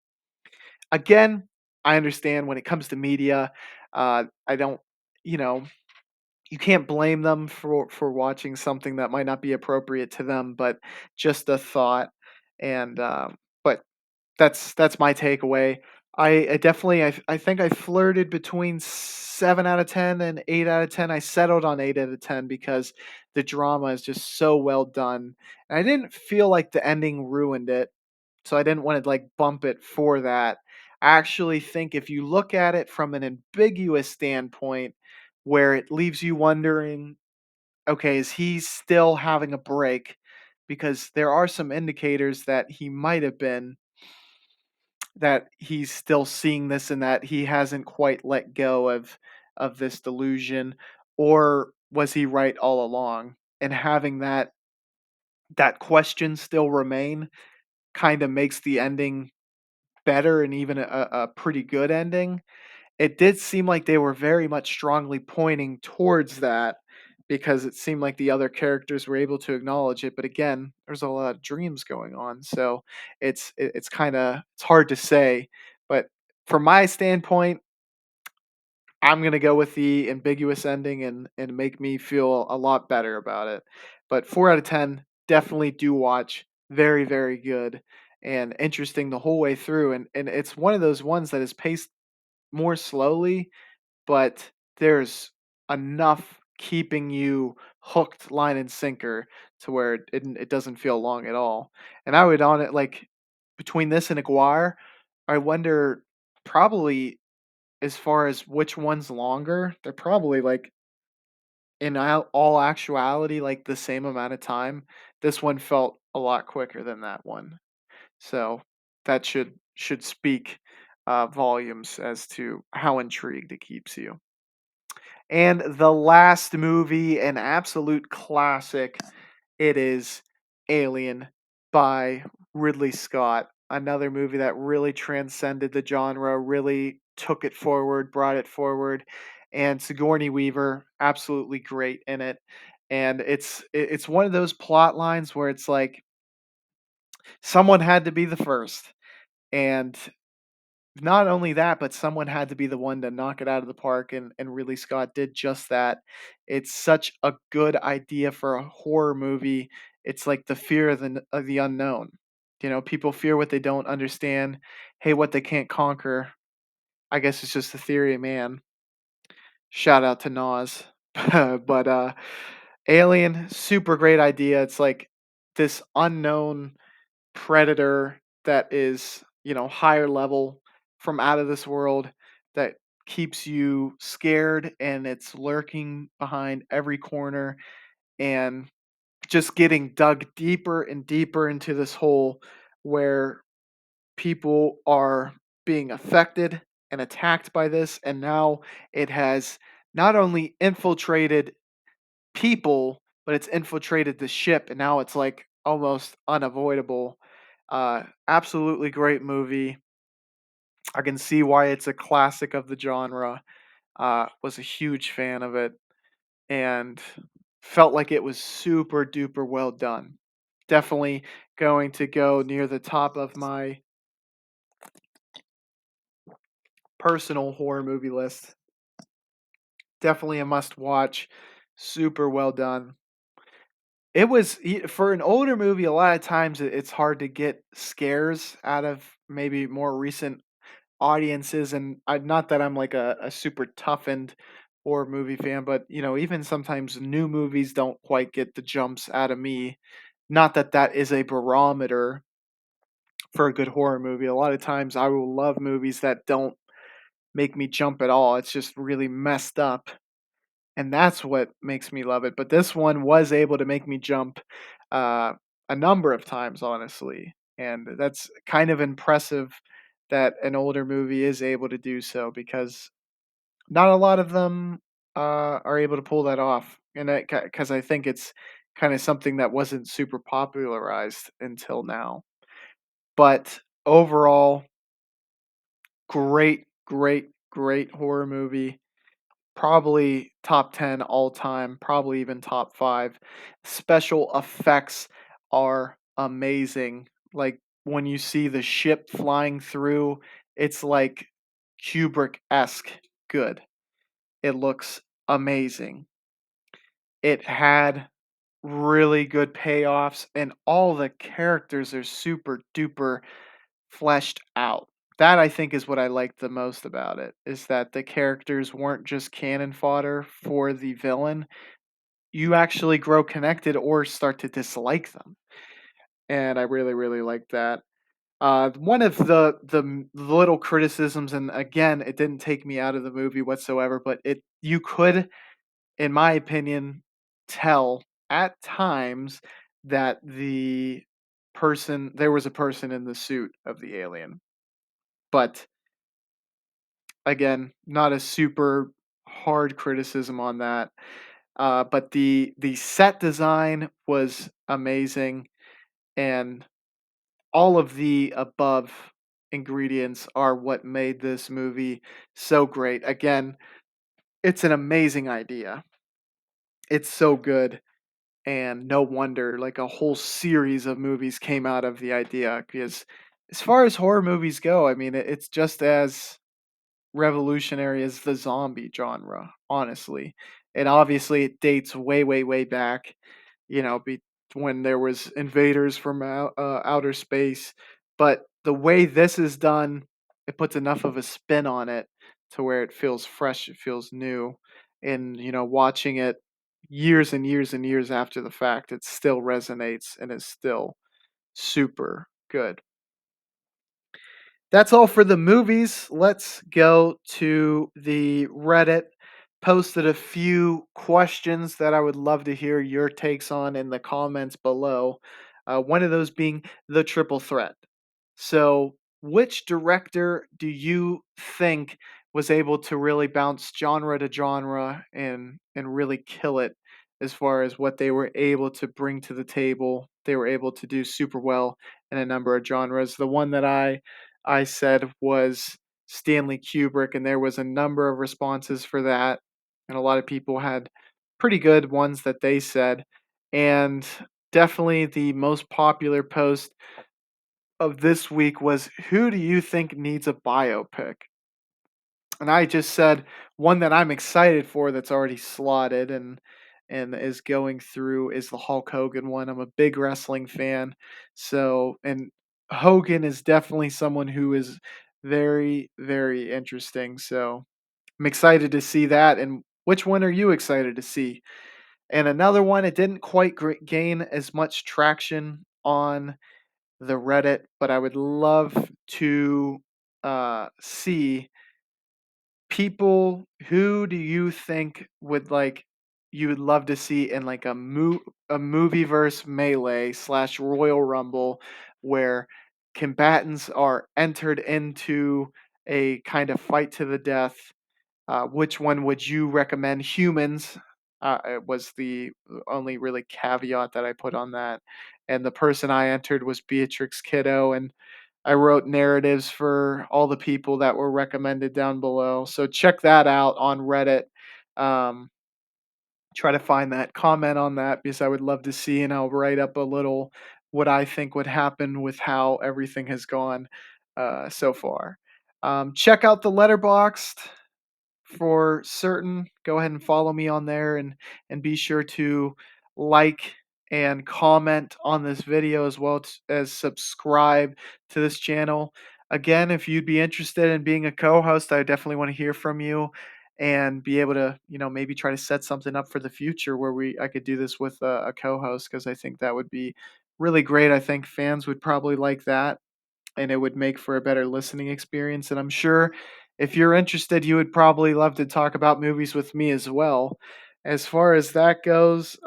Again, I understand when it comes to media, I don't, you know, you can't blame them for watching something that might not be appropriate to them, but just a thought. And but that's my takeaway. I definitely I think I flirted between 7 out of 10 and 8 out of 10. I settled on 8 out of 10 because the drama is just so well done. And I didn't feel like the ending ruined it, so I didn't want to like bump it for that. I actually think if you look at it from an ambiguous standpoint, where it leaves you wondering, okay, is he still having a break? Because there are some indicators that he might have been, that he's still seeing this and that he hasn't quite let go of this delusion, or was he right all along? And having that question still remain kind of makes the ending better, and even a pretty good ending. It did seem like they were very much strongly pointing towards that, because it seemed like the other characters were able to acknowledge it, but again, there's a lot of dreams going on, so it's kinda it's hard to say, but from my standpoint, I'm gonna go with the ambiguous ending and make me feel a lot better about it. But 4 out of 10, definitely do watch. Very, very good and interesting the whole way through, and it's one of those ones that is paced more slowly, but there's enough keeping you hooked line and sinker to where it doesn't feel long at all. And I would on it like between this and Aguirre, I wonder, probably as far as which one's longer, they're probably like in all actuality like the same amount of time. This one felt a lot quicker than that one. So that should speak volumes as to how intrigued it keeps you. And the last movie, an absolute classic, it is Alien by Ridley Scott. Another movie that really transcended the genre, really took it forward, brought it forward, and Sigourney Weaver, absolutely great in it. And it's one of those plot lines where it's like someone had to be the first, and not only that, but someone had to be the one to knock it out of the park, and Ridley Scott did just that. It's such a good idea for a horror movie. It's like the fear of the unknown. You know, people fear what they don't understand. Hey, what they can't conquer. I guess it's just the theory of man. Shout out to Nas. But Alien, super great idea. It's like this unknown predator that is, higher level, from out of this world, that keeps you scared, and it's lurking behind every corner, and just getting dug deeper and deeper into this hole where people are being affected and attacked by this, and now it has not only infiltrated people, but it's infiltrated the ship, and now it's like almost unavoidable. Absolutely great movie. I can see why it's a classic of the genre. Was a huge fan of it and felt like it was super duper well done. Definitely going to go near the top of my personal horror movie list. Definitely a must watch. Super well done. It was for an older movie, a lot of times it's hard to get scares out of maybe more recent audiences, and not that I'm like a super toughened horror movie fan, but even sometimes new movies don't quite get the jumps out of me. Not that that is a barometer for a good horror movie. A lot of times I will love movies that don't make me jump at all. It's just really messed up, and that's what makes me love it. But this one was able to make me jump uh, a number of times, honestly, and that's kind of impressive that an older movie is able to do so because not a lot of them are able to pull that off, and because I think it's kind of something that wasn't super popularized until now. But overall, great, great, great horror movie. Probably top 10 all time, probably even top 5. Special effects are amazing. Like when you see the ship flying through, it's like Kubrick-esque good. It looks amazing. It had really good payoffs, and all the characters are super duper fleshed out. That I think is what I liked the most about it, is that the characters weren't just cannon fodder for the villain. You actually grow connected or start to dislike them. And I really, really like that. One of the little criticisms, and again, it didn't take me out of the movie whatsoever, but it you could, in my opinion, tell at times that there was a person in the suit of the alien. But again, not a super hard criticism on that. But the set design was amazing, and all of the above ingredients are what made this movie so great. Again, it's an amazing idea. It's so good, and no wonder like a whole series of movies came out of the idea. Because as far as horror movies go, I mean, it's just as revolutionary as the zombie genre, honestly. And obviously, it dates way, way, way back, when there was invaders from outer space. But the way this is done, it puts enough of a spin on it to where it feels fresh, it feels new. And, watching it years and years and years after the fact, it still resonates and is still super good. That's all for the movies. Let's go to the Reddit. Posted a few questions that I would love to hear your takes on in the comments below. One of those being the triple threat. So, which director do you think was able to really bounce genre to genre and really kill it as far as what they were able to bring to the table? They were able to do super well in a number of genres. The one that I said was Stanley Kubrick, and there was a number of responses for that, and a lot of people had pretty good ones that they said. And definitely the most popular post of this week was, who do you think needs a biopic? And I just said one that I'm excited for that's already slotted and is going through is the Hulk Hogan one. I'm a big wrestling fan. So, and Hogan is definitely someone who is very, very interesting. So, I'm excited to see that. And which one are you excited to see? And another one, it didn't quite gain as much traction on the Reddit, but I would love to see people. Who do you think would like you would love to see in like a movie verse melee slash Royal Rumble where combatants are entered into a kind of fight to the death? Which one would you recommend? Humans it was the only really caveat that I put on that. And the person I entered was Beatrix Kiddo, and I wrote narratives for all the people that were recommended down below. So check that out on Reddit. Um, Try to find that, comment on that because I would love to see, and I'll write up a little what I think would happen with how everything has gone so far. Check out the Letterboxd for certain. Go ahead and follow me on there, and be sure to like and comment on this video as well as subscribe to this channel. Again, if you'd be interested in being a co-host, I definitely want to hear from you. and be able to, maybe try to set something up for the future where I could do this with a co-host, because I think that would be really great. I think fans would probably like that, and it would make for a better listening experience. And I'm sure if you're interested, you would probably love to talk about movies with me as well. As far as that goes,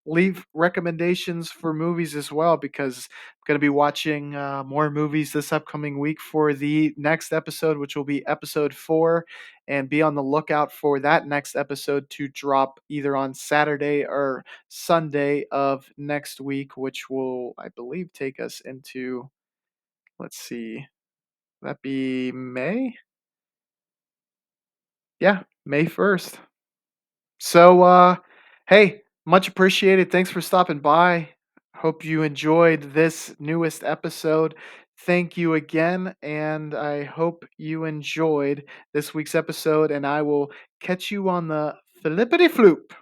leave recommendations for movies as well, because I'm going to be watching more movies this upcoming week for the next episode, which will be episode 4. And be on the lookout for that next episode to drop either on Saturday or Sunday of next week, which will, I believe, take us into, let's see, that be May? Yeah, May 1st. So, hey, much appreciated. Thanks for stopping by. Hope you enjoyed this newest episode. Thank you again, and I hope you enjoyed this week's episode, and I will catch you on the flippity floop.